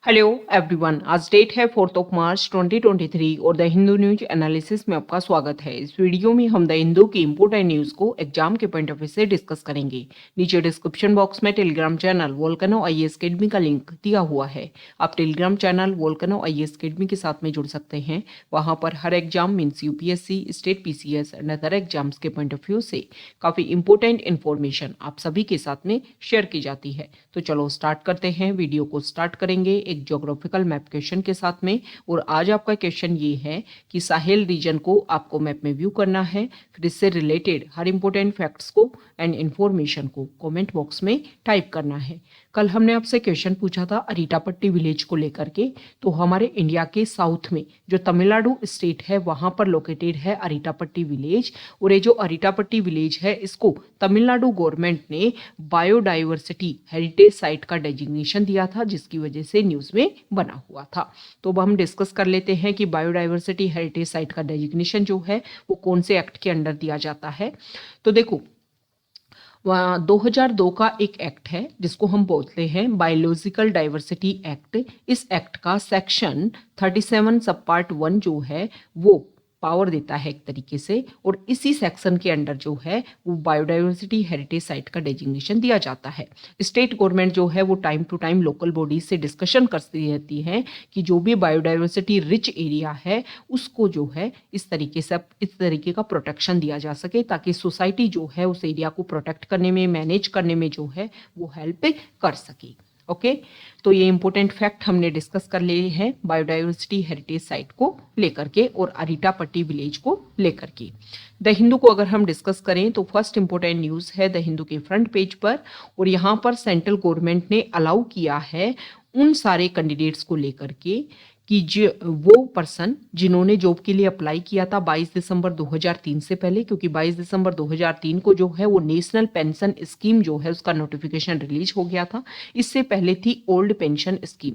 Hello everyone, आज date है 4 मार्च 2023 और द हिंदू न्यूज एनालिसिस में आपका स्वागत है। इस वीडियो में हम द हिंदू की इंपोर्टेंट न्यूज को एग्जाम के पॉइंट ऑफ व्यू से डिस्कस करेंगे। नीचे डिस्क्रिप्शन बॉक्स में Telegram channel volcano IAS academy का लिंक दिया हुआ है। आप Telegram channel volcano IAS academy के साथ में जुड़ सकते हैं। वहां पर हर exam means UPSC, state PCS and other exams के पॉइंट ऑफ व्यू से काफी इंपोर्टेंट इन्फॉर्मेशन आप सभी के साथ में शेयर की जाती है। तो चलो स्टार्ट करते हैं। वीडियो को स्टार्ट करेंगे एक ज्योग्राफिकल मैप क्वेश्चन के साथ में। और आज आपका क्वेश्चन ये है कि साहेल रीजन को आपको मैप में व्यू करना है, फिर इससे रिलेटेड हर इंपॉर्टेंट फैक्ट्स को एंड इंफॉर्मेशन को कमेंट बॉक्स में टाइप करना है। कल हमने आपसे क्वेश्चन पूछा था अरीटापट्टी विलेज को लेकर के। तो हमारे इंडिया के साउथ में जो तमिलनाडु स्टेट है वहां पर लोकेटेड है अरीटापट्टी विलेज। और ये जो अरीटापट्टी विलेज है इसको तमिलनाडु गवर्नमेंट ने बायोडाइवर्सिटी हेरिटेज साइट का डेजिग्नेशन दिया था, जिसकी वजह से न्यूज में बना हुआ था। तो अब हम डिस्कस कर लेते हैं कि बायोडाइवर्सिटी हेरिटेज साइट का डेजिग्नेशन जो है वो कौन से एक्ट के अंडर दिया जाता है। तो देखो 2002 का एक एक्ट है जिसको हम बोलते हैं बायोलॉजिकल डाइवर्सिटी एक्ट। इस एक्ट का सेक्शन 37 सब पार्ट 1 जो है वो पावर देता है एक तरीके से, और इसी सेक्शन के अंडर जो है वो बायोडाइवर्सिटी हेरिटेज साइट का डेजिग्नेशन दिया जाता है। स्टेट गवर्नमेंट जो है वो time to time local bodies से डिस्कशन करती रहती है कि जो भी बायोडाइवर्सिटी रिच एरिया है उसको जो है इस तरीके का प्रोटेक्शन दिया जा सके, ताकि सोसाइटी जो है उस एरिया को प्रोटेक्ट करने में, मैनेज करने में जो है वो हेल्प कर सके। ओके, तो ये इंपॉर्टेंट फैक्ट हमने डिस्कस कर लिए हैं बायोडाइवर्सिटी हेरिटेज साइट को लेकर के और अरीटापट्टी विलेज को लेकर के। द हिंदू को अगर हम डिस्कस करें तो फर्स्ट इंपॉर्टेंट न्यूज है द हिंदू के फ्रंट पेज पर, और यहाँ पर सेंट्रल गवर्नमेंट ने अलाउ किया है उन सारे कैंडिडेट्स को लेकर के कि जो वो पर्सन जिन्होंने जॉब के लिए अप्लाई किया था 22 दिसंबर 2003 से पहले, क्योंकि 22 दिसंबर 2003 को जो है वो नेशनल पेंशन स्कीम जो है उसका नोटिफिकेशन रिलीज हो गया था। इससे पहले थी ओल्ड पेंशन स्कीम।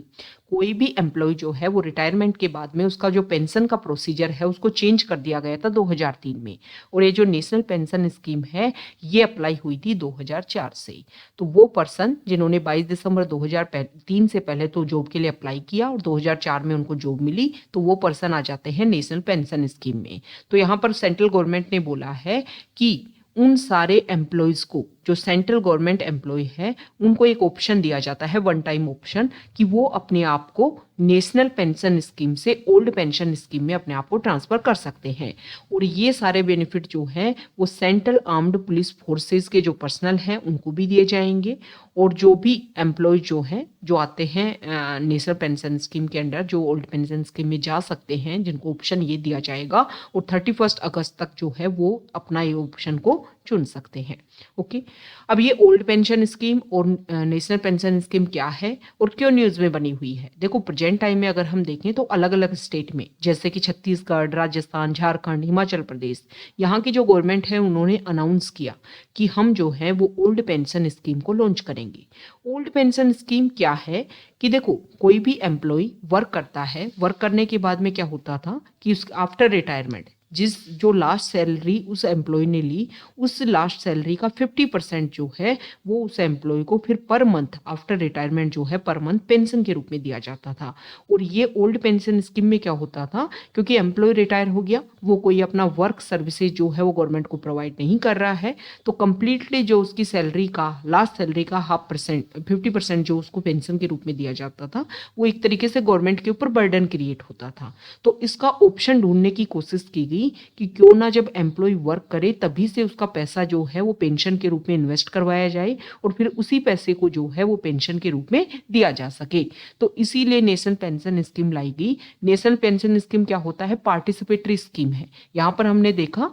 कोई भी एम्प्लॉय जो है वो रिटायरमेंट के बाद में उसका जो पेंशन का प्रोसीजर है उसको चेंज कर दिया गया था 2003 में, और ये जो नेशनल पेंशन स्कीम है ये अप्लाई हुई थी 2004 से। तो वो पर्सन जिन्होंने 22 दिसंबर 2003 से पहले तो जॉब के लिए अप्लाई किया और 2004 में उनको जॉब मिली, तो वो पर्सन आ जाते हैं नेशनल पेंशन स्कीम में। तो यहाँ पर सेंट्रल गवर्नमेंट ने बोला है कि उन सारे एम्प्लॉयज को जो सेंट्रल गवर्नमेंट एम्प्लॉय है उनको एक ऑप्शन दिया जाता है, वन टाइम ऑप्शन, कि वो अपने आप को नेशनल पेंशन स्कीम से ओल्ड पेंशन स्कीम में अपने आप को ट्रांसफर कर सकते हैं। और ये सारे बेनिफिट जो हैं वो सेंट्रल आर्म्ड पुलिस फोर्सेस के जो पर्सनल हैं उनको भी दिए जाएंगे, और जो भी एम्प्लॉय जो हैं जो आते हैं नेशनल पेंशन स्कीम के अंडर जो ओल्ड पेंशन स्कीम में जा सकते हैं, जिनको ऑप्शन ये दिया जाएगा, और 31 अगस्त तक जो है वो अपना ये ऑप्शन को चुन सकते हैं। ओके, अब ये ओल्ड पेंशन स्कीम और नेशनल पेंशन स्कीम क्या है और क्यों न्यूज में बनी हुई है। देखो प्रेजेंट टाइम में अगर हम देखें तो अलग अलग स्टेट में जैसे कि छत्तीसगढ़, राजस्थान, झारखंड, हिमाचल प्रदेश, यहाँ की जो गवर्नमेंट है उन्होंने अनाउंस किया कि हम जो है वो ओल्ड पेंशन स्कीम को लॉन्च करेंगे। ओल्ड पेंशन स्कीम क्या है कि देखो कोई भी एम्प्लॉय वर्क करता है, वर्क करने के बाद में क्या होता था कि उस आफ्टर रिटायरमेंट जो लास्ट सैलरी उस एम्प्लॉय ने ली, उस लास्ट सैलरी का 50% जो है वो उस एम्प्लॉय को फिर पर मंथ आफ्टर रिटायरमेंट जो है पर मंथ पेंशन के रूप में दिया जाता था। और ये ओल्ड पेंशन स्कीम में क्या होता था, क्योंकि एम्प्लॉय रिटायर हो गया, वो कोई अपना वर्क सर्विसेज जो है वो गवर्नमेंट को प्रोवाइड नहीं कर रहा है, तो कंप्लीटली जो उसकी सैलरी का लास्ट सैलरी का 50% जो उसको पेंशन के रूप में दिया जाता था वो एक तरीके से गवर्नमेंट के ऊपर बर्डन क्रिएट होता था। तो इसका ऑप्शन ढूंढने की कोशिश की गई कि क्यों ना जब एम्प्लॉय वर्क करे तभी से उसका पैसा जो है वो पेंशन के रूप में इन्वेस्ट करवाया जाए और फिर उसी पैसे को जो है वो पेंशन के रूप में दिया जा सके। तो इसीलिए नेशनल पेंशन स्कीम लाई गई। नेशनल पेंशन स्कीम क्या होता है, पार्टिसिपेटरी स्कीम है। यहां पर हमने देखा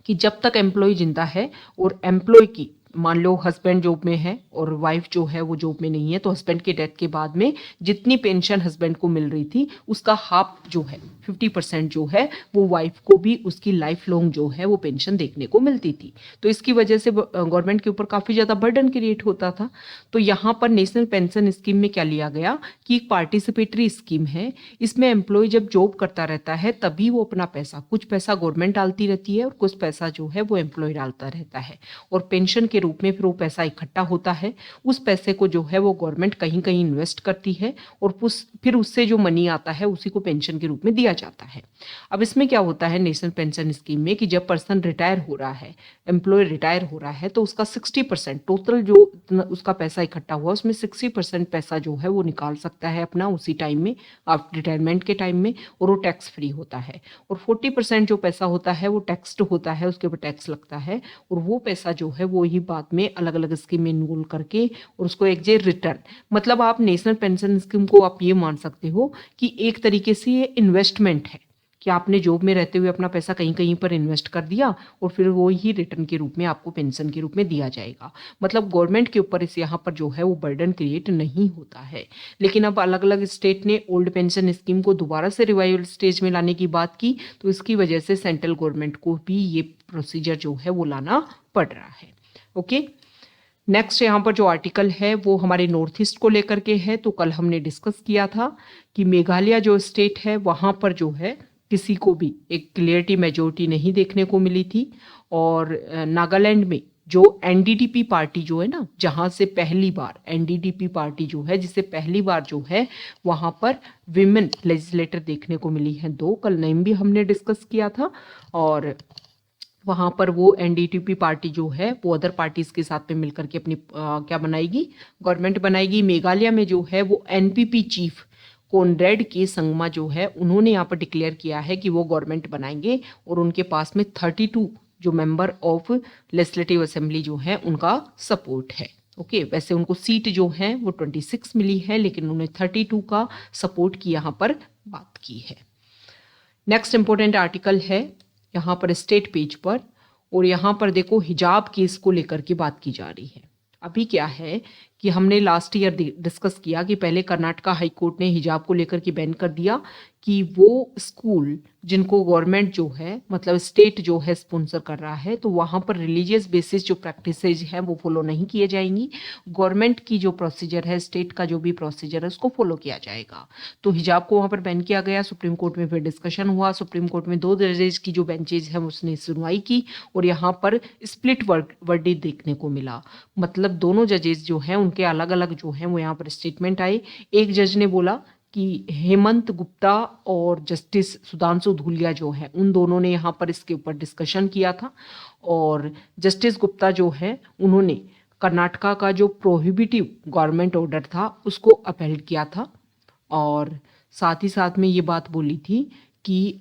कि जब तक एम्प्लॉय जिंदा है और एम्प्लॉय की मान लो हस्बैंड जॉब में है और वाइफ जो है वो जॉब में नहीं है, तो हस्बैंड के डेथ के बाद में जितनी पेंशन हस्बैंड को मिल रही थी उसका हाफ जो है 50% जो है वो वाइफ को भी उसकी लाइफ लॉन्ग जो है वो पेंशन देखने को मिलती थी। तो इसकी वजह से गवर्नमेंट के ऊपर काफ़ी ज़्यादा बर्डन क्रिएट होता था। तो यहाँ पर नेशनल पेंशन स्कीम में क्या लिया गया कि एक पार्टिसिपेटरी स्कीम है, इसमें एम्प्लॉय जब जॉब करता रहता है तभी वो अपना पैसा, कुछ पैसा गवर्नमेंट डालती रहती है और कुछ पैसा जो है वो एम्प्लॉय डालता रहता है, और पेंशन के के रूप में फिर वो पैसा इकट्ठा होता है। उस पैसे को जो है वो गवर्नमेंट कहीं कहीं इन्वेस्ट करती है और फिर उससे जो मनी आता है उसी को पेंशन के रूप में दिया जाता है। अब इसमें क्या होता है नेशनल पेंशन स्कीम में कि जब पर्सन रिटायर हो रहा है, एम्प्लॉय रिटायर हो रहा है, तो उसका 60% टोटल जो उसका पैसा इकट्ठा हुआ उसमें 60% पैसा जो है वो निकाल सकता है अपना उसी टाइम में, आफ्टर रिटायरमेंट के टाइम में, और वो टैक्स फ्री होता है। और 40% जो पैसा होता है वो टैक्सड होता है, उसके ऊपर टैक्स लगता है, और वो पैसा जो है वो ही बाद में अलग अलग स्कीम में इन्वॉल्व करके और उसको एक जे रिटर्न, मतलब आप नेशनल पेंशन स्कीम को आप ये मान सकते हो कि एक तरीके से ये इन्वेस्टमेंट है कि आपने जॉब में रहते हुए अपना पैसा कहीं कहीं पर इन्वेस्ट कर दिया और फिर वो ही रिटर्न के रूप में आपको पेंशन के रूप में दिया जाएगा। मतलब गवर्नमेंट के ऊपर इस यहाँ पर जो है वो बर्डन क्रिएट नहीं होता है। लेकिन अब अलग अलग स्टेट ने ओल्ड पेंशन स्कीम को दोबारा से रिवाइवल स्टेज में लाने की बात की, तो इसकी वजह से सेंट्रल गवर्नमेंट को भी ये प्रोसीजर जो है वो लाना पड़ रहा है। ओके, नेक्स्ट यहाँ पर जो आर्टिकल है वो हमारे नॉर्थ ईस्ट को लेकर के है। तो कल हमने डिस्कस किया था कि मेघालय जो स्टेट है वहाँ पर जो है किसी को भी एक क्लियरिटी मेजोरिटी नहीं देखने को मिली थी, और नागालैंड में जो एनडीडीपी पार्टी जो है ना, जहाँ से पहली बार एनडीडीपी पार्टी जो है जिसे पहली बार जो है वहाँ पर विमेन लेजिस्लेटर देखने को मिली हैं दो, कल नेम भी हमने डिस्कस किया था। और वहाँ पर वो एनडीटीपी पार्टी जो है वो अदर पार्टीज के साथ में मिलकर के अपनी क्या बनाएगी, गवर्नमेंट बनाएगी। मेघालय में जो है वो एनपीपी चीफ कॉनरेड के संगमा जो है उन्होंने यहाँ पर डिक्लेयर किया है कि वो गवर्नमेंट बनाएंगे, और उनके पास में 32 जो मेंबर ऑफ लेजिस्लेटिव असेंबली जो है उनका सपोर्ट है। ओके, वैसे उनको सीट जो है वो 26 मिली है, लेकिन उन्होंने 32 का सपोर्ट की यहाँ पर बात की है। नेक्स्ट इंपॉर्टेंट आर्टिकल है यहाँ पर स्टेट पेज पर, और यहाँ पर देखो हिजाब केस को लेकर के बात की जा रही है। अभी क्या है कि हमने लास्ट ईयर डिस्कस किया कि पहले कर्नाटका हाई कोर्ट ने हिजाब को लेकर के बैन कर दिया कि वो स्कूल जिनको गवर्नमेंट जो है मतलब स्टेट जो है स्पॉन्सर कर रहा है, तो वहाँ पर रिलीजियस बेसिस जो प्रैक्टिसेज हैं वो फॉलो नहीं किए जाएंगी। गवर्नमेंट की जो प्रोसीजर है, स्टेट का जो भी प्रोसीजर है उसको फॉलो किया जाएगा। तो हिजाब को वहाँ पर बैन किया गया। सुप्रीम कोर्ट में फिर डिस्कशन हुआ। सुप्रीम कोर्ट में 2 जजेज की जो बेंचेज हैं उसने सुनवाई की, और यहाँ पर स्प्लिट वर्डिक्ट देखने को मिला। मतलब दोनों जजेज जो हैं उनके अलग अलग जो हैं वो यहाँ पर स्टेटमेंट आए। एक जज ने बोला कि हेमंत गुप्ता और जस्टिस सुधांशु धूलिया जो है उन दोनों ने यहाँ पर इसके ऊपर डिस्कशन किया था, और जस्टिस गुप्ता जो है उन्होंने कर्नाटका का जो प्रोहिबिटिव गवर्नमेंट ऑर्डर था उसको अपहेल्ड किया था, और साथ ही साथ में ये बात बोली थी कि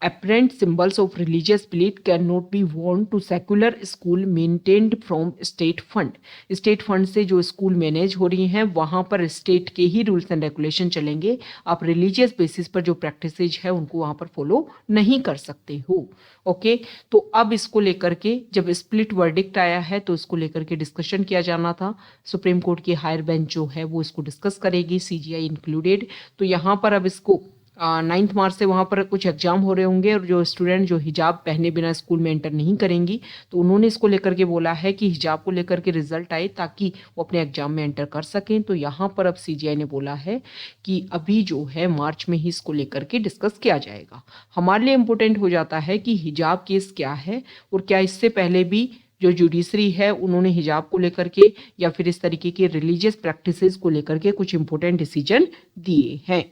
apparent symbols of religious belief cannot be worn to secular school maintained from state fund। State fund से जो स्कूल मैनेज हो रही हैं वहाँ पर स्टेट के ही रूल्स एंड रेगुलेशन चलेंगे। आप रिलीजियस बेसिस पर जो प्रैक्टिसेज है उनको वहाँ पर फॉलो नहीं कर सकते हो। ओके, तो अब इसको लेकर के जब स्प्लिट वर्डिक्ट आया है तो इसको लेकर के डिस्कशन किया जाना था। सुप्रीम कोर्ट की हायर बेंच जो है वो इसको डिस्कस करेगी, सीजीआई इंक्लूडेड। तो यहाँ पर अब इसको 9 मार्च से वहाँ पर कुछ एग्जाम हो रहे होंगे, और जो स्टूडेंट जो हिजाब पहने बिना स्कूल में एंटर नहीं करेंगी तो उन्होंने इसको लेकर के बोला है कि हिजाब को लेकर के रिजल्ट आए ताकि वो अपने एग्जाम में एंटर कर सकें। तो यहाँ पर अब सीजीआई ने बोला है कि अभी जो है मार्च में ही इसको लेकर के डिस्कस किया जाएगा। हमारे लिए इम्पोर्टेंट हो जाता है कि हिजाब केस क्या है, और क्या इससे पहले भी जो जुडिशरी है उन्होंने हिजाब को लेकर के या फिर इस तरीके के रिलीजियस प्रैक्टिसेस को लेकर के कुछ इंपॉर्टेंट डिसीजन दिए हैं।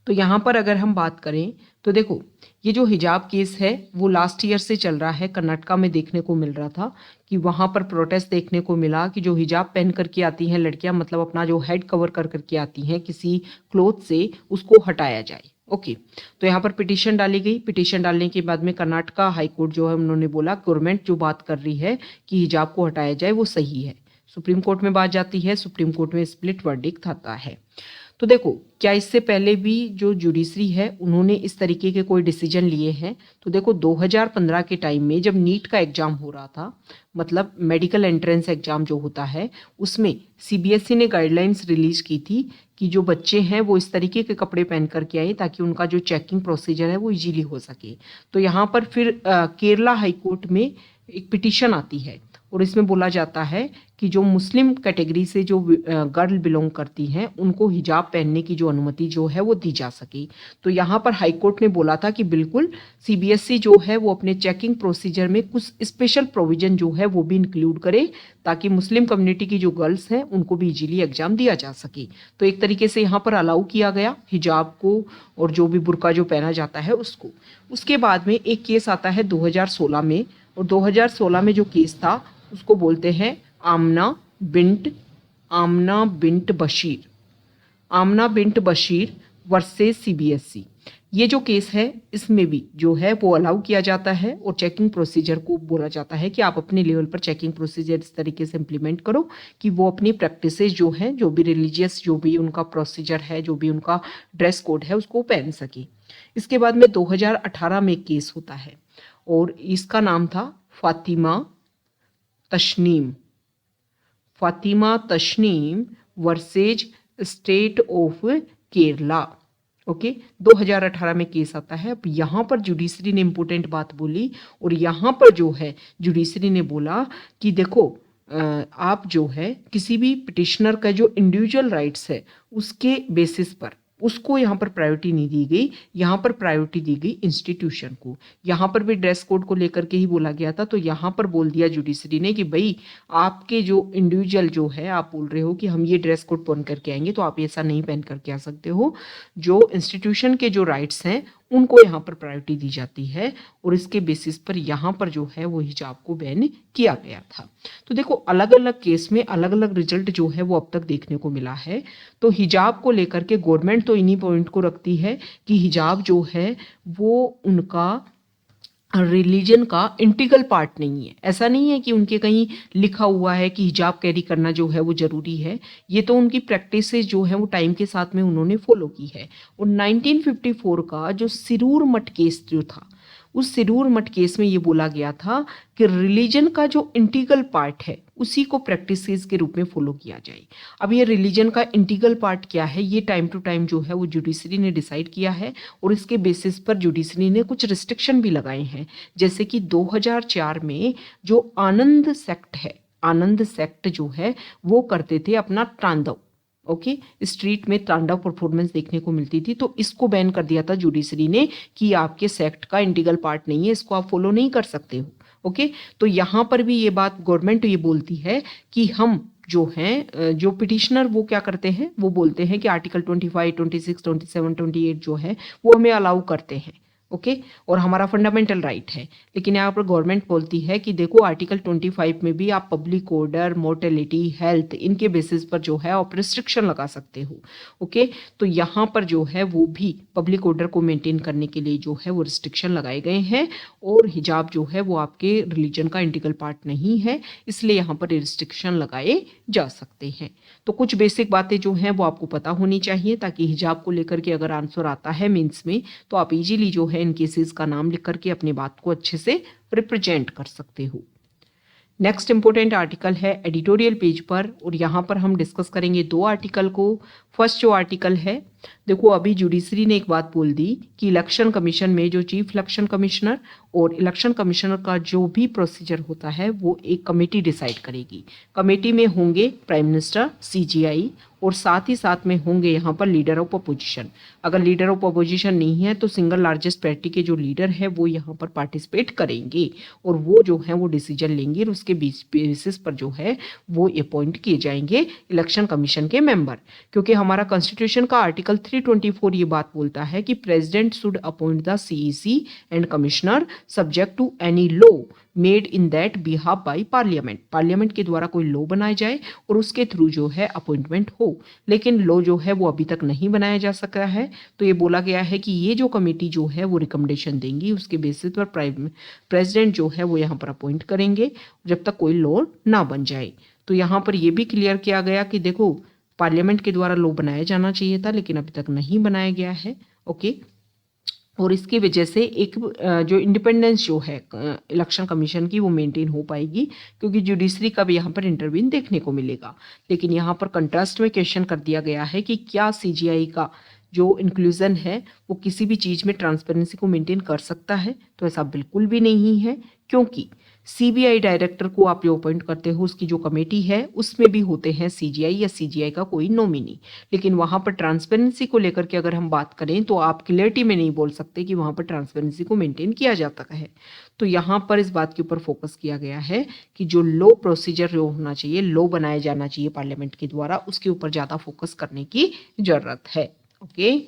तो यहाँ पर अगर हम बात करें तो देखो ये जो हिजाब केस है वो लास्ट ईयर से चल रहा है। कर्नाटका में देखने को मिल रहा था कि वहाँ पर प्रोटेस्ट देखने को मिला कि जो हिजाब पहन करके आती हैं लड़कियाँ, मतलब अपना जो हेड कवर कर करके आती हैं किसी क्लोथ से, उसको हटाया जाए। ओके, तो यहाँ पर पिटीशन डाली गई। पिटीशन डालने के बाद में कर्नाटका हाई कोर्ट जो है उन्होंने बोला गवर्नमेंट जो बात कर रही है कि हिजाब को हटाया जाए वो सही है। सुप्रीम कोर्ट में बात जाती है, सुप्रीम कोर्ट में स्प्लिट वर्डिक्ट आता है। तो देखो क्या इससे पहले भी जो जुडिशरी है उन्होंने इस तरीके के कोई डिसीजन लिए हैं? तो देखो 2015 के टाइम में जब नीट का एग्जाम हो रहा था, मतलब मेडिकल एंट्रेंस एग्जाम जो होता है, उसमें सीबीएसई ने गाइडलाइंस रिलीज की थी कि जो बच्चे हैं वो इस तरीके के कपड़े पहन करके आए ताकि उनका जो चेकिंग प्रोसीजर है वो इजीली हो सके। तो यहाँ पर फिर केरला हाई कोर्ट में एक पिटीशन आती है और इसमें बोला जाता है कि जो मुस्लिम कैटेगरी से जो गर्ल बिलोंग करती हैं उनको हिजाब पहनने की जो अनुमति जो है वो दी जा सके। तो यहाँ पर हाई कोर्ट ने बोला था कि बिल्कुल सीबीएसई जो है वो अपने चेकिंग प्रोसीजर में कुछ स्पेशल प्रोविजन जो है वो भी इंक्लूड करे, ताकि मुस्लिम कम्युनिटी की जो गर्ल्स हैं उनको भी इजीली एग्जाम दिया जा सके। तो एक तरीके से यहाँ पर अलाउ किया गया हिजाब को और जो भी बुर्का जो पहना जाता है उसको। उसके बाद में एक केस आता है 2016 में, और 2016 में जो केस था उसको बोलते हैं आमना बिंट बशीर वर्सेस सीबीएसई। ये जो केस है इसमें भी जो है वो अलाउ किया जाता है, और चेकिंग प्रोसीजर को बोला जाता है कि आप अपने लेवल पर चेकिंग प्रोसीजर इस तरीके से इम्प्लीमेंट करो कि वो अपनी प्रैक्टिसेस जो हैं, जो भी रिलीजियस जो भी उनका प्रोसीजर है, जो भी उनका ड्रेस कोड है उसको पहन सके। इसके बाद में 2018 में एक केस होता है और इसका नाम था Fatima Tasneem versus state of Kerala. Okay, 2018 में केस आता है। अब यहाँ पर जुडिशरी ने इंपॉर्टेंट बात बोली, और यहाँ पर जो है जुडिशरी ने बोला कि देखो आप जो है किसी भी पिटिशनर का जो इंडिविजुअल राइट्स है उसके बेसिस पर उसको यहाँ पर प्रायोरिटी नहीं दी गई, यहाँ पर प्रायोरिटी दी गई इंस्टीट्यूशन को। यहाँ पर भी ड्रेस कोड को लेकर के ही बोला गया था, तो यहाँ पर बोल दिया जुडिशरी ने कि भाई आपके जो इंडिविजुअल जो है, आप बोल रहे हो कि हम ये ड्रेस कोड पहन करके आएंगे, तो आप ऐसा नहीं पहन करके आ सकते हो। जो इंस्टीट्यूशन के जो राइट्स हैं उनको यहाँ पर प्रायोरिटी दी जाती है, और इसके बेसिस पर यहाँ पर जो है वो हिजाब को बैन किया गया था। तो देखो अलग अलग केस में अलग अलग रिजल्ट जो है वो अब तक देखने को मिला है। तो हिजाब को लेकर के गवर्नमेंट तो इन्हीं पॉइंट को रखती है कि हिजाब जो है वो उनका रिलीजन का इंटीग्रल पार्ट नहीं है। ऐसा नहीं है कि उनके कहीं लिखा हुआ है कि हिजाब कैरी करना जो है वो जरूरी है, ये तो उनकी प्रैक्टिसेस जो है वो टाइम के साथ में उन्होंने फॉलो की है। और 1954 का जो सिरूर मठ केस जो था, उस सिरूर मठ केस में ये बोला गया था कि रिलीजन का जो इंटीग्रल पार्ट है उसी को प्रैक्टिसेस के रूप में फॉलो किया जाए। अब ये रिलीजन का इंटीग्रल पार्ट क्या है, ये टाइम टू टाइम जो है वो जुडिशरी ने डिसाइड किया है, और इसके बेसिस पर जुडिशरी ने कुछ रिस्ट्रिक्शन भी लगाए हैं। जैसे कि 2004 में जो आनंद सेक्ट जो है वो करते थे अपना तांडव। ओके, स्ट्रीट में तांडव परफॉर्मेंस देखने को मिलती थी, तो इसको बैन कर दिया था जुडिशरी ने कि आपके सेक्ट का इंटीग्रल पार्ट नहीं है, इसको आप फॉलो नहीं कर सकते हो। ओके, तो यहाँ पर भी ये बात गवर्नमेंट ये बोलती है कि हम जो हैं जो पिटिशनर वो क्या करते हैं, वो बोलते हैं कि आर्टिकल 25, 26, 27, 28 जो है वो हमें अलाउ करते हैं। ओके, और हमारा फंडामेंटल राइट है। लेकिन यहाँ पर गवर्नमेंट बोलती है कि देखो आर्टिकल 25 में भी आप पब्लिक ऑर्डर, मोर्टेलिटी, हेल्थ, इनके बेसिस पर जो है आप रिस्ट्रिक्शन लगा सकते हो। ओके, तो यहाँ पर जो है वो भी पब्लिक ऑर्डर को मेंटेन करने के लिए जो है वो रिस्ट्रिक्शन लगाए गए हैं, और हिजाब जो है वो आपके रिलीजन का इंटीग्रल पार्ट नहीं है, इसलिए यहाँ पर रिस्ट्रिक्शन लगाए जा सकते हैं। तो कुछ बेसिक बातें जो हैं वो आपको पता होनी चाहिए, ताकि हिजाब को लेकर के अगर आंसर आता है मेंस में तो आप इजीली जो है इन केसेस का नाम लिख करके अपनी बात को अच्छे से रिप्रेजेंट कर सकते हो। नेक्स्ट इंपॉर्टेंट आर्टिकल है एडिटोरियल पेज पर, और यहाँ पर हम डिस्कस करेंगे दो आर्टिकल को। फर्स्ट जो आर्टिकल है, देखो अभी जुडिशरी ने एक बात बोल दी कि इलेक्शन कमीशन में जो चीफ इलेक्शन कमिश्नर और इलेक्शन कमिश्नर का जो भी प्रोसीजर होता है वो एक कमेटी डिसाइड करेगी। कमेटी में होंगे प्राइम मिनिस्टर, सीजीआई, और साथ ही साथ में होंगे यहाँ पर लीडर ऑफ अपोजिशन। अगर लीडर ऑफ अपोजिशन नहीं है तो सिंगल लार्जेस्ट पार्टी के जो लीडर है वो यहाँ पर पार्टिसिपेट करेंगे, और वो जो है वो डिसीजन लेंगे, और उसके बेसिस पर जो है वो अपॉइंट किए जाएंगे इलेक्शन कमीशन के मेंबर। क्योंकि हमारा कॉन्स्टिट्यूशन का आर्टिकल 324 ये बात बोलता है कि president should appoint the CEC and commissioner subject to any law made in that behalf by parliament के द्वारा कोई लॉ बनाया जाए और उसके थ्रू जो है अपॉइंटमेंट हो। लेकिन लॉ जो है वो अभी तक नहीं बनाया जा सका है, तो ये बोला गया है कि ये जो कमेटी जो है वो रिकमेंडेशन देंगी, उसके बेसिस पर प्रेसिडेंट जो है वो यहाँ पर अपॉइंट करेंगे जब तक कोई लॉ ना बन जाए। तो यहाँ पर ये भी क्लियर किया गया कि देखो पार्लियामेंट के द्वारा लॉ बनाया जाना चाहिए था, लेकिन अभी तक नहीं बनाया गया है। ओके, और इसकी वजह से एक जो इंडिपेंडेंस जो है इलेक्शन कमीशन की वो मेंटेन हो पाएगी, क्योंकि जुडिशरी का भी यहाँ पर इंटरवीन देखने को मिलेगा। लेकिन यहाँ पर कंट्रास्ट में क्वेश्चन कर दिया गया है कि क्या सीजीआई का जो इंक्लूजन है वो किसी भी चीज़ में ट्रांसपेरेंसी को मेंटेन कर सकता है, तो ऐसा बिल्कुल भी नहीं है, क्योंकि सीबीआई डायरेक्टर को आप जो अपॉइंट करते हो उसकी जो कमेटी है उसमें भी होते हैं सीजीआई या सीजीआई का कोई नॉमिनी। लेकिन वहाँ पर ट्रांसपेरेंसी को लेकर के अगर हम बात करें तो आप क्लियरिटी में नहीं बोल सकते कि वहाँ पर ट्रांसपेरेंसी को मेंटेन किया जाता है। तो यहाँ पर इस बात के ऊपर फोकस किया गया है कि जो लॉ प्रोसीजर जो होना चाहिए, लॉ बनाया जाना चाहिए पार्लियामेंट के द्वारा, उसके ऊपर ज़्यादा फोकस करने की ज़रूरत है। ओके।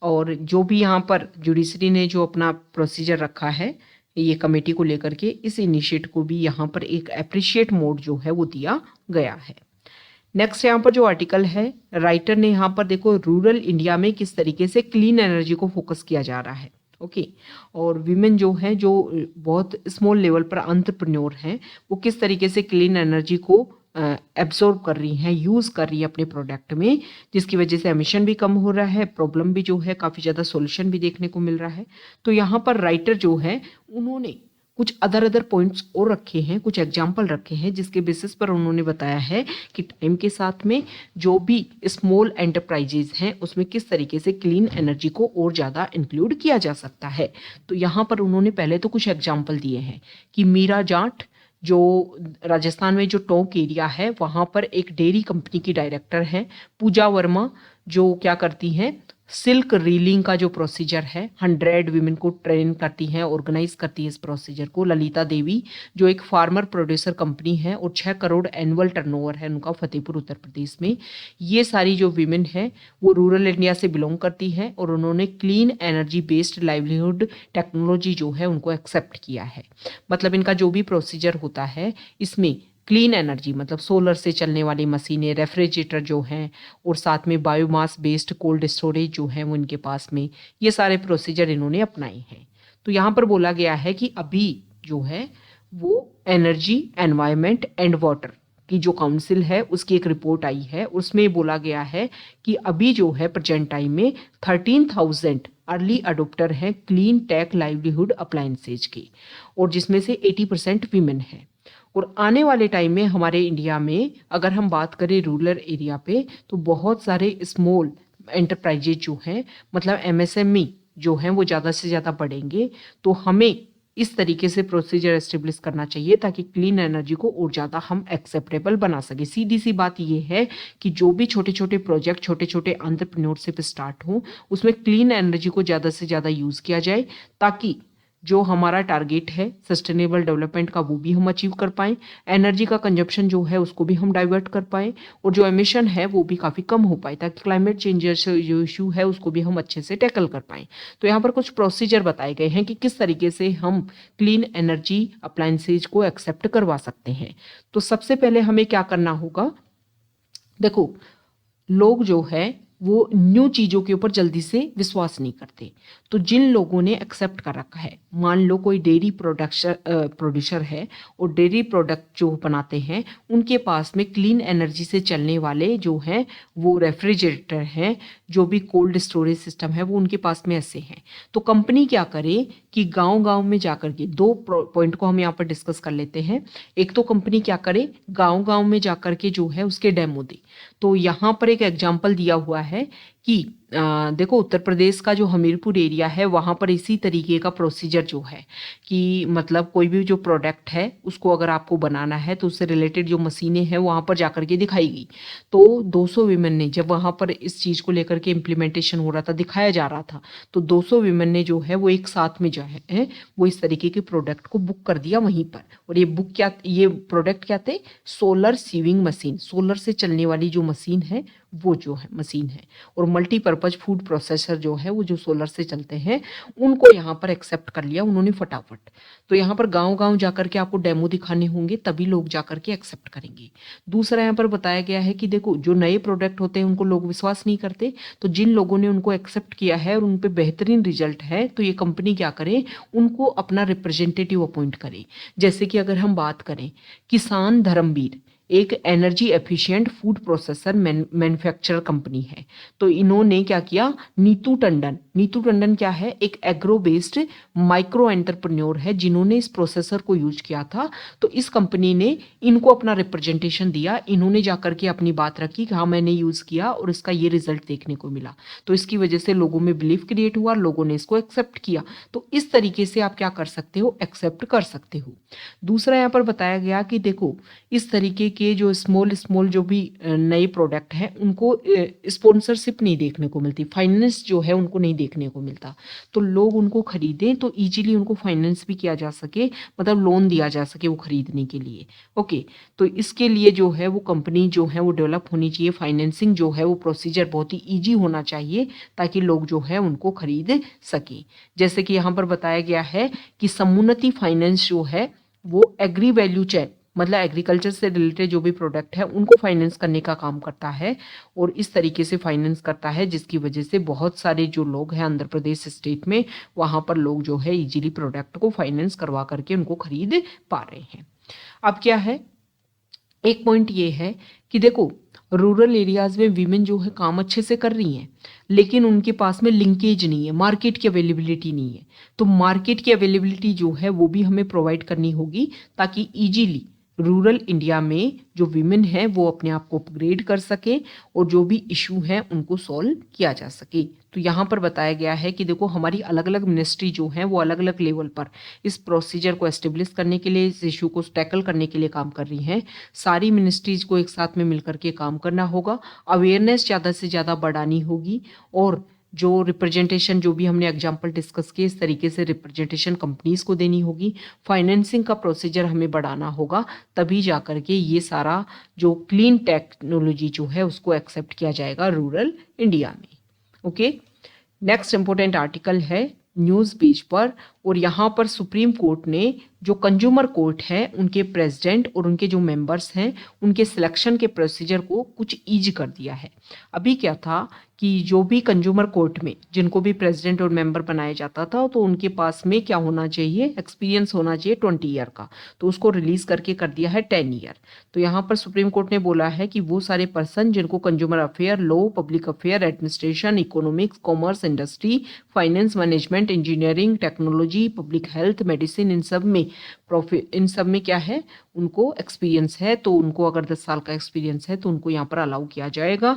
और जो भी यहाँ पर जुडिशरी ने जो अपना प्रोसीजर रखा है ये कमेटी को लेकर के, इस इनिशिएटिव को भी यहाँ पर एक अप्रिशिएट मोड जो है वो दिया गया है। नेक्स्ट यहाँ पर जो आर्टिकल है, राइटर ने यहाँ पर देखो रूरल इंडिया में किस तरीके से क्लीन एनर्जी को फोकस किया जा रहा है। ओके। और वीमेन जो है, जो बहुत स्मॉल लेवल पर एंटरप्रेन्योर हैं, वो किस तरीके से क्लीन एनर्जी को एब्जॉर्ब कर रही हैं, यूज़ कर रही है अपने प्रोडक्ट में, जिसकी वजह से एमिशन भी कम हो रहा है, प्रॉब्लम भी जो है काफ़ी ज़्यादा सॉल्यूशन भी देखने को मिल रहा है। तो यहाँ पर राइटर जो है उन्होंने कुछ अदर पॉइंट्स और रखे हैं, कुछ एग्जाम्पल रखे हैं, जिसके बेसिस पर उन्होंने बताया है कि टाइम के साथ में जो भी स्मॉल एंटरप्राइजेज हैं उसमें किस तरीके से क्लीन एनर्जी को और ज़्यादा इंक्लूड किया जा सकता है। तो यहाँ पर उन्होंने पहले तो कुछ एग्जाम्पल दिए हैं कि मीरा जाट जो राजस्थान में जो टोंक एरिया है वहाँ पर एक डेयरी कंपनी की डायरेक्टर हैं, पूजा वर्मा जो क्या करती हैं, सिल्क रीलिंग का जो प्रोसीजर है 100 वीमेन को ट्रेन करती हैं, ऑर्गेनाइज करती है इस प्रोसीजर को। ललिता देवी जो एक फार्मर प्रोड्यूसर कंपनी है और 6 करोड़ एनुअल टर्नओवर है उनका फतेहपुर उत्तर प्रदेश में। ये सारी जो वीमेन है वो रूरल इंडिया से बिलोंग करती है और उन्होंने clean energy based livelihood technology जो है उनको एक्सेप्ट किया है। मतलब इनका जो भी प्रोसीजर होता है इसमें क्लीन एनर्जी मतलब सोलर से चलने वाली मशीनें, रेफ्रिजरेटर जो हैं और साथ में बायोमास बेस्ड कोल्ड स्टोरेज जो है वो इनके पास में, ये सारे प्रोसीजर इन्होंने अपनाए हैं। तो यहाँ पर बोला गया है कि अभी जो है वो एनर्जी, एनवायरमेंट एंड वाटर की जो काउंसिल है उसकी एक रिपोर्ट आई है, उसमें बोला गया है कि अभी जो है प्रेजेंट टाइम में 13,000 अर्ली अडोप्टर हैं क्लीन टेक लाइवलीहुड अप्लायंसेज के, और जिसमें से 80% वीमेन है। और आने वाले टाइम में हमारे इंडिया में अगर हम बात करें रूरल एरिया पे तो बहुत सारे स्मॉल एंटरप्राइजेज जो हैं मतलब एमएसएमई जो हैं वो ज़्यादा से ज़्यादा बढ़ेंगे। तो हमें इस तरीके से प्रोसीजर एस्टेब्लिश करना चाहिए ताकि क्लीन एनर्जी को और ज़्यादा हम एक्सेप्टेबल बना सके। सीधी सी बात ये है कि जो भी छोटे छोटे प्रोजेक्ट छोटे छोटे एंटरप्रेन्योरशिप स्टार्ट हों उसमें क्लीन एनर्जी को ज़्यादा से ज़्यादा यूज़ किया जाए ताकि जो हमारा टारगेट है सस्टेनेबल डेवलपमेंट का वो भी हम अचीव कर पाएँ, एनर्जी का कंजप्शन जो है उसको भी हम डाइवर्ट कर पाएँ और जो एमिशन है वो भी काफ़ी कम हो पाए ताकि क्लाइमेट चेंज जो इशू है उसको भी हम अच्छे से टैकल कर पाएँ। तो यहाँ पर कुछ प्रोसीजर बताए गए हैं कि किस तरीके से हम क्लीन एनर्जी अप्लायंसेज को एक्सेप्ट करवा सकते हैं। तो सबसे पहले हमें क्या करना होगा, देखो लोग जो है वो न्यू चीज़ों के ऊपर जल्दी से विश्वास नहीं करते। तो जिन लोगों ने एक्सेप्ट कर रखा है, मान लो कोई डेयरी प्रोड्यूसर है और डेयरी प्रोडक्ट जो बनाते हैं उनके पास में क्लीन एनर्जी से चलने वाले जो हैं वो रेफ्रिजरेटर हैं, जो भी कोल्ड स्टोरेज सिस्टम है वो उनके पास में ऐसे हैं। तो कंपनी क्या करे कि गांव-गांव में जाकर के, दो पॉइंट को हम यहाँ पर डिस्कस कर लेते हैं। एक तो कंपनी क्या करे, गांव-गांव में जाकर के जो है उसके डेमो दे। तो यहाँ पर एक एग्जाम्पल दिया हुआ है कि देखो उत्तर प्रदेश का जो हमीरपुर एरिया है वहाँ पर इसी तरीके का प्रोसीजर जो है कि मतलब कोई भी जो प्रोडक्ट है उसको अगर आपको बनाना है तो उससे रिलेटेड जो मशीनें हैं वहाँ पर जाकर के दिखाई गई। तो 200 वीमेन ने, जब वहाँ पर इस चीज़ को लेकर के इम्प्लीमेंटेशन हो रहा था, दिखाया जा रहा था, तो 200 वीमेन ने जो है वो एक साथ में जो है वो इस तरीके के प्रोडक्ट को बुक कर दिया वहीं पर। और ये प्रोडक्ट क्या थे, सोलर सीविंग मशीन, सोलर से चलने वाली जो मशीन है वो जो है मशीन है, और मल्टीपर्पज फूड प्रोसेसर जो है वो जो सोलर से चलते हैं उनको यहाँ पर एक्सेप्ट कर लिया उन्होंने फटाफट। तो यहाँ पर गांव-गांव जाकर के आपको डेमो दिखाने होंगे तभी लोग जाकर के एक्सेप्ट करेंगे। दूसरा यहाँ पर बताया गया है कि देखो जो नए प्रोडक्ट होते हैं उनको लोग विश्वास नहीं करते, तो जिन लोगों ने उनको एक्सेप्ट किया है और उन पर बेहतरीन रिजल्ट है तो ये कंपनी क्या करे, उनको अपना रिप्रेजेंटेटिव अपॉइंट करे। जैसे कि अगर हम बात करें किसान धर्मवीर, एक energy efficient food processor manufacturer company है। तो इन्होंने क्या किया, नीतू टंडन क्या है, एक एग्रो बेस्ड माइक्रो एंटरप्रेन्योर है जिन्होंने इस प्रोसेसर को यूज किया था। तो इस कंपनी ने इनको अपना रिप्रेजेंटेशन दिया, इन्होंने जाकर के अपनी बात रखी कि हाँ मैंने यूज किया और इसका ये रिजल्ट देखने को मिला। तो इसकी वजह से लोगों में बिलीफ क्रिएट हुआ, लोगों ने इसको एक्सेप्ट किया। तो इस तरीके से आप क्या कर सकते हो, एक्सेप्ट कर सकते हो। दूसरा यहाँ पर बताया गया कि देखो इस तरीके के जो स्मॉल जो भी नए प्रोडक्ट हैं उनको स्पॉन्सरशिप नहीं देखने को मिलती, फाइनेंस जो है उनको नहीं देखने को मिलता। तो लोग उनको खरीदें तो इजीली उनको फाइनेंस भी किया जा सके, मतलब लोन दिया जा सके वो खरीदने के लिए। ओके, तो इसके लिए जो है वो कंपनी जो है वो डेवलप होनी चाहिए, फाइनेंसिंग जो है वो प्रोसीजर बहुत ही ईजी होना चाहिए ताकि लोग जो है उनको खरीद सकें। जैसे कि यहाँ पर बताया गया है कि समुन्नति फाइनेंस जो है वो एग्री वैल्यू चेन, मतलब एग्रीकल्चर से रिलेटेड जो भी प्रोडक्ट है उनको फाइनेंस करने का काम करता है और इस तरीके से फाइनेंस करता है जिसकी वजह से बहुत सारे जो लोग हैं आंध्र प्रदेश स्टेट में, वहाँ पर लोग जो है इजीली प्रोडक्ट को फाइनेंस करवा करके उनको खरीद पा रहे हैं। अब क्या है, एक पॉइंट ये है कि देखो रूरल एरियाज में वीमेन जो है काम अच्छे से कर रही हैं लेकिन उनके पास में लिंकेज नहीं है, मार्केट की अवेलेबिलिटी नहीं है। तो मार्केट की अवेलेबिलिटी जो है वो भी हमें प्रोवाइड करनी होगी ताकि इजीली रूरल इंडिया में जो वीमेन है वो अपने आप को अपग्रेड कर सके और जो भी इशू है उनको सॉल्व किया जा सके। तो यहाँ पर बताया गया है कि देखो हमारी अलग अलग मिनिस्ट्री जो है वो अलग अलग लेवल पर इस प्रोसीजर को एस्टेब्लिश करने के लिए, इस इशू को टैकल करने के लिए काम कर रही हैं। सारी मिनिस्ट्रीज को एक साथ में मिलकर के काम करना होगा, अवेयरनेस ज़्यादा से ज़्यादा बढ़ानी होगी और जो रिप्रेजेंटेशन जो भी हमने एग्जाम्पल डिस्कस किए इस तरीके से रिप्रेजेंटेशन कंपनीज को देनी होगी, फाइनेंसिंग का प्रोसीजर हमें बढ़ाना होगा, तभी जा कर के ये सारा जो क्लीन टेक्नोलॉजी जो है उसको एक्सेप्ट किया जाएगा रूरल इंडिया में। ओके, नेक्स्ट इंपॉर्टेंट आर्टिकल है न्यूज़ पेज पर, और यहाँ पर सुप्रीम कोर्ट ने जो कंज्यूमर कोर्ट है उनके प्रेसिडेंट और उनके जो मेंबर्स हैं उनके सिलेक्शन के प्रोसीजर को कुछ ईज कर दिया है। अभी क्या था कि जो भी कंज्यूमर कोर्ट में जिनको भी प्रेसिडेंट और मेंबर बनाया जाता था तो उनके पास में क्या होना चाहिए, एक्सपीरियंस होना चाहिए 20 ईयर का, तो उसको रिलीज करके कर दिया है 10 ईयर। तो यहाँ पर सुप्रीम कोर्ट ने बोला है कि वो सारे पर्सन जिनको consumer affair, law, public affair, administration, economics, commerce, industry, finance, management, engineering, technology, public health, medicine, इन सब में क्या है उनको एक्सपीरियंस है, तो उनको अगर 10 साल का एक्सपीरियंस है तो उनको यहाँ पर अलाउ किया जाएगा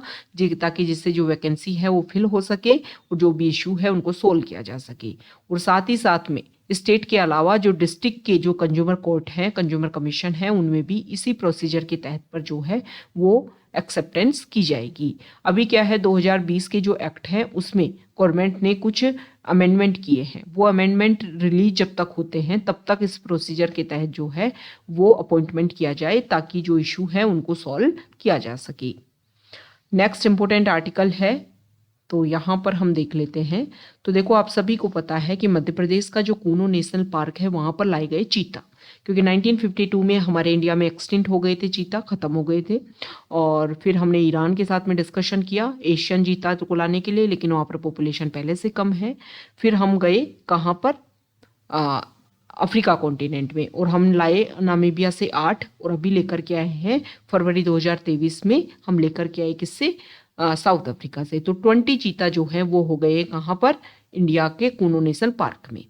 ताकि जिससे जो वैकेंसी है वो फिल हो सके और जो भी इशू है उनको सोल्व किया जा सके। और साथ ही साथ में स्टेट के अलावा जो डिस्ट्रिक्ट के जो कंज्यूमर कोर्ट हैं, कंज्यूमर कमीशन है, उनमें भी इसी प्रोसीजर के तहत पर जो है वो एक्सेप्टेंस की जाएगी। अभी क्या है 2020 के जो एक्ट है उसमें गवर्नमेंट ने कुछ अमेंडमेंट किए हैं, वो अमेंडमेंट रिलीज जब तक होते हैं तब तक इस प्रोसीजर के तहत जो है वो अपॉइंटमेंट किया जाए ताकि जो इशू है उनको सॉल्व किया जा सके। नेक्स्ट इंपॉर्टेंट आर्टिकल है, तो यहाँ पर हम देख लेते हैं। तो देखो आप सभी को पता है कि मध्य प्रदेश का जो कूनो नेशनल पार्क है वहाँ पर लाए गए चीता, क्योंकि 1952 में हमारे इंडिया में एक्सटिंक्ट हो गए थे चीता, ख़त्म हो गए थे। और फिर हमने ईरान के साथ में डिस्कशन किया एशियन चीता को लाने के लिए, लेकिन वहाँ पर पॉपुलेशन पहले से कम है। फिर हम गए कहाँ पर, अफ्रीका कॉन्टिनेंट में, और हम लाए नामीबिया से 8 और अभी लेकर के आए हैं फरवरी 2023 में हम लेकर के आए किससे, साउथ अफ्रीका से। तो 20 चीता जो है वो हो गए कहाँ पर, इंडिया के कूनो नेशनल पार्क में।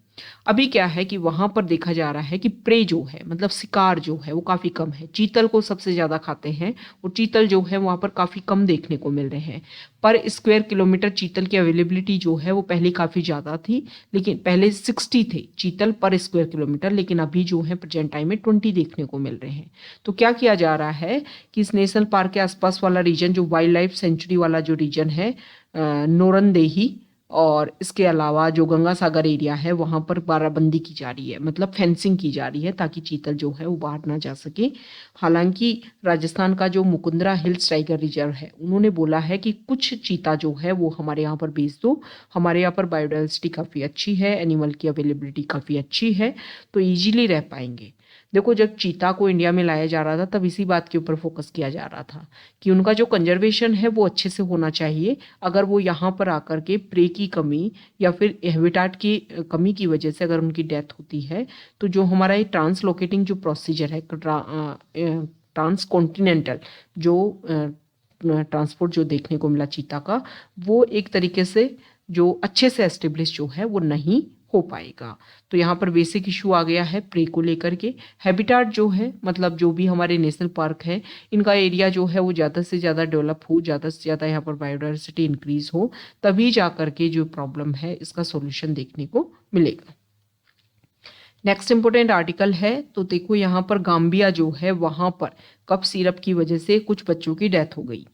अभी क्या है कि वहां पर देखा जा रहा है कि प्रे जो है मतलब शिकार जो है वो काफी कम है, चीतल को सबसे ज्यादा खाते हैं और चीतल जो है वहां पर काफी कम देखने को मिल रहे हैं। पर स्क्वायर किलोमीटर चीतल की अवेलेबिलिटी जो है वो पहले काफी ज्यादा थी, लेकिन पहले 60 थे चीतल पर स्क्वायर किलोमीटर, लेकिन अभी जो है प्रेजेंट टाइम में 20 देखने को मिल रहे हैं। तो क्या किया जा रहा है कि इस नेशनल पार्क के आसपास वाला रीजन जो वाइल्ड लाइफ सेंचुरी वाला जो रीजन है नोरनदेही, और इसके अलावा जो गंगा सागर एरिया है वहाँ पर बाराबंदी की जा रही है, मतलब फेंसिंग की जा रही है ताकि चीतल जो है वो बाहर ना जा सके। हालांकि राजस्थान का जो मुकुंदरा हिल्स टाइगर रिजर्व है उन्होंने बोला है कि कुछ चीता जो है वो हमारे यहाँ पर भेज दो, हमारे यहाँ पर बायोडाइवर्सिटी काफ़ी अच्छी है, एनिमल की अवेलेबिलिटी काफ़ी अच्छी है, तो ईजिली रह पाएंगे। देखो जब चीता को इंडिया में लाया जा रहा था तब इसी बात के ऊपर फोकस किया जा रहा था कि उनका जो कंजर्वेशन है वो अच्छे से होना चाहिए। अगर वो यहाँ पर आकर के प्रे की कमी या फिर हैबिटाट की कमी की वजह से अगर उनकी डेथ होती है तो जो हमारा ये ट्रांसलोकेटिंग जो प्रोसीजर है ट्रांसकॉन्टिनेंटल जो ट्रांसपोर्ट जो देखने को मिला चीता का, वो एक तरीके से जो अच्छे से एस्टेब्लिश जो है वो नहीं हो पाएगा। तो यहाँ पर बेसिक इशू आ गया है प्रे को लेकर के। हैबिटाट जो है मतलब जो भी हमारे नेशनल पार्क है, इनका एरिया जो है वो ज़्यादा से ज़्यादा डेवलप हो, ज़्यादा से ज़्यादा यहाँ पर बायोडाइवर्सिटी इंक्रीज हो, तभी जा करके जो प्रॉब्लम है इसका सॉल्यूशन देखने को मिलेगा। नेक्स्ट इंपॉर्टेंट आर्टिकल है, तो देखो यहाँ पर गाम्बिया जो है वहाँ पर कफ सिरप की वजह से कुछ बच्चों की डेथ हो गई।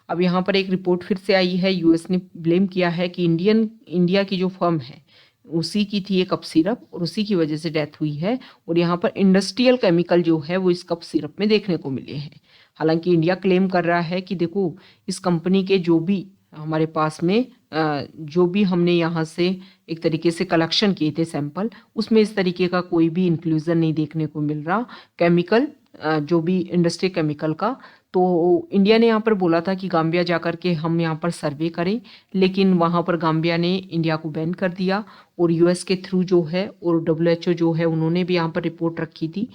अब यहाँ पर एक रिपोर्ट फिर से आई है, यूएस ने ब्लेम किया है कि इंडिया की जो फर्म है उसी की थी ये कप सिरप और उसी की वजह से डेथ हुई है। और यहाँ पर इंडस्ट्रियल केमिकल जो है वो इस कप सिरप में देखने को मिले हैं। हालांकि इंडिया क्लेम कर रहा है कि देखो इस कंपनी के जो भी हमारे पास में जो भी हमने यहाँ से एक तरीके से कलेक्शन किए थे सैंपल, उसमें इस तरीके का कोई भी इंक्लूजन नहीं देखने को मिल रहा केमिकल, जो भी इंडस्ट्री केमिकल का। तो इंडिया ने यहाँ पर बोला था कि गाम्बिया जाकर के हम यहाँ पर सर्वे करें, लेकिन वहाँ पर गाम्बिया ने इंडिया को बैन कर दिया और यूएस के थ्रू जो है और WHO जो है उन्होंने भी यहाँ पर रिपोर्ट रखी थी।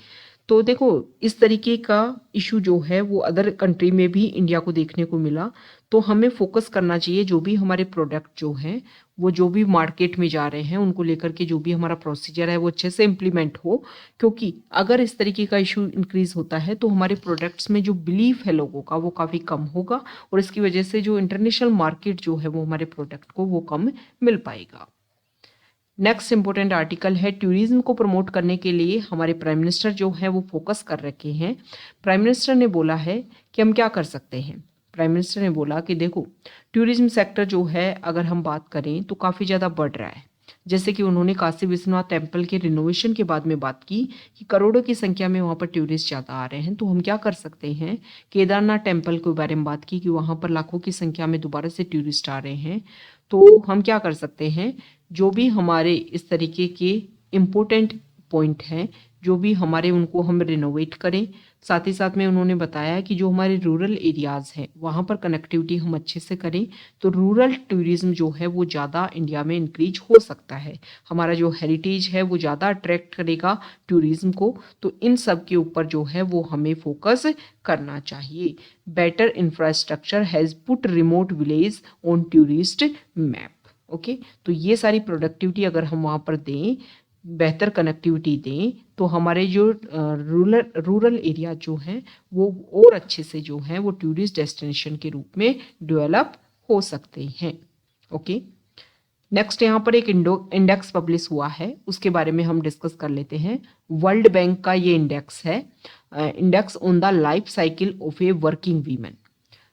तो देखो इस तरीके का इशू जो है वो अदर कंट्री में भी इंडिया को देखने को मिला। तो हमें फोकस करना चाहिए जो भी हमारे प्रोडक्ट जो हैं वो जो भी मार्केट में जा रहे हैं उनको लेकर के जो भी हमारा प्रोसीजर है वो अच्छे से इम्प्लीमेंट हो, क्योंकि अगर इस तरीके का इशू इंक्रीज होता है तो हमारे प्रोडक्ट्स में जो बिलीफ है लोगों का वो काफ़ी कम होगा और इसकी वजह से जो इंटरनेशनल मार्केट जो है वो हमारे प्रोडक्ट को वो कम मिल पाएगा। नेक्स्ट इंपॉर्टेंट आर्टिकल है, टूरिज्म को प्रमोट करने के लिए हमारे प्राइम मिनिस्टर जो है वो फोकस कर रखे हैं। प्राइम मिनिस्टर ने बोला है कि हम क्या कर सकते हैं। प्राइम मिनिस्टर ने बोला कि देखो टूरिज्म सेक्टर जो है अगर हम बात करें तो काफ़ी ज़्यादा बढ़ रहा है। जैसे कि उन्होंने काशी विश्वनाथ टेम्पल के रिनोवेशन के बाद में बात की कि करोड़ों की संख्या में वहाँ पर टूरिस्ट ज़्यादा आ रहे हैं, तो हम क्या कर सकते हैं। केदारनाथ टेम्पल के बारे में बात की कि वहाँ पर लाखों की संख्या में दोबारा से टूरिस्ट आ रहे हैं, तो हम क्या कर सकते हैं, जो भी हमारे इस तरीके के इम्पोर्टेंट पॉइंट हैं जो भी हमारे उनको हम रिनोवेट करें। साथ ही साथ में उन्होंने बताया कि जो हमारे रूरल एरियाज़ हैं वहाँ पर कनेक्टिविटी हम अच्छे से करें तो रूरल टूरिज्म जो है वो ज़्यादा इंडिया में इंक्रीज हो सकता है। हमारा जो हेरिटेज है वो ज़्यादा अट्रैक्ट करेगा टूरिज्म को, तो इन सब के ऊपर जो है वो हमें फोकस करना चाहिए। Better infrastructure has put remote village on tourist map. Okay, तो ये सारी प्रोडक्टिविटी अगर हम वहाँ पर दें, बेहतर कनेक्टिविटी दें, तो हमारे जो रूरल एरिया जो हैं वो और अच्छे से जो हैं वो टूरिस्ट डेस्टिनेशन के रूप में डेवलप हो सकते हैं। ओके, नेक्स्ट यहाँ पर एक इंडेक्स पब्लिश हुआ है, उसके बारे में हम डिस्कस कर लेते हैं। वर्ल्ड बैंक का ये इंडेक्स है, index on the life cycle of a working women.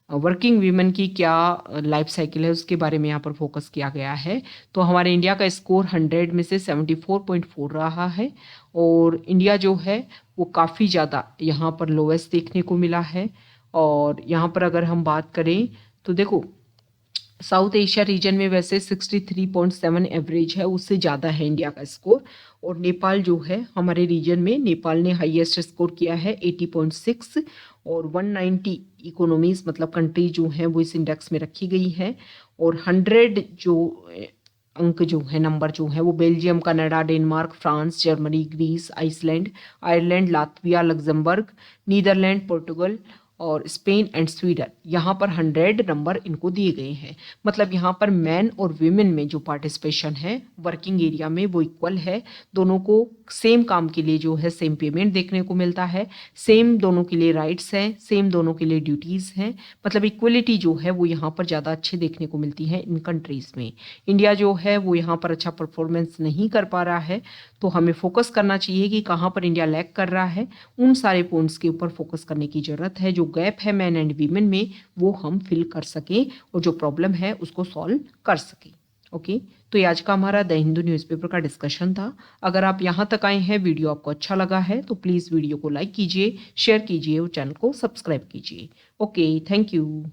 Working women की क्या लाइफ साइकिल है उसके बारे में यहाँ पर फोकस किया गया है। तो हमारे इंडिया का स्कोर 100 में से 74.4 रहा है और इंडिया जो है वो काफ़ी ज़्यादा यहाँ पर लोवेस्ट देखने को मिला है। और यहाँ पर अगर हम बात करें तो देखो साउथ एशिया रीजन में वैसे 63.7 एवरेज है, उससे ज़्यादा है इंडिया का स्कोर। और नेपाल जो है हमारे रीजन में, नेपाल ने हाईएस्ट स्कोर किया है 80.6 और 190 इकोनॉमीज मतलब कंट्री जो हैं वो इस इंडेक्स में रखी गई है। और 100 जो अंक जो है नंबर जो है वो Belgium, Canada, Denmark, France, Germany, Greece, Iceland, Ireland, Latvia, Luxembourg, Netherlands, Portugal और स्पेन एंड स्वीडन, यहाँ पर 100 नंबर इनको दिए गए हैं। मतलब यहाँ पर मैन और वीमेन में जो पार्टिसिपेशन है वर्किंग एरिया में वो इक्वल है। दोनों को सेम काम के लिए जो है सेम पेमेंट देखने को मिलता है, सेम दोनों के लिए राइट्स हैं, सेम दोनों के लिए ड्यूटीज़ हैं। मतलब इक्वलिटी जो है वो यहाँ पर ज़्यादा अच्छे देखने को मिलती है इन कंट्रीज़ में। इंडिया जो है वो यहाँ पर अच्छा परफॉर्मेंस नहीं कर पा रहा है, तो हमें फोकस करना चाहिए कि कहाँ पर इंडिया लैग कर रहा है, उन सारे पॉइंट्स के ऊपर फोकस करने की ज़रूरत है। जो गैप है मैन एंड वीमेन में वो हम फिल कर सकें और जो प्रॉब्लम है उसको सॉल्व कर सकें। ओके, तो ये आज का हमारा द हिंदू न्यूज़पेपर का डिस्कशन था। अगर आप यहाँ तक आए हैं, वीडियो आपको अच्छा लगा है तो प्लीज़ वीडियो को लाइक कीजिए, शेयर कीजिए और चैनल को सब्सक्राइब कीजिए। Okay, thank you.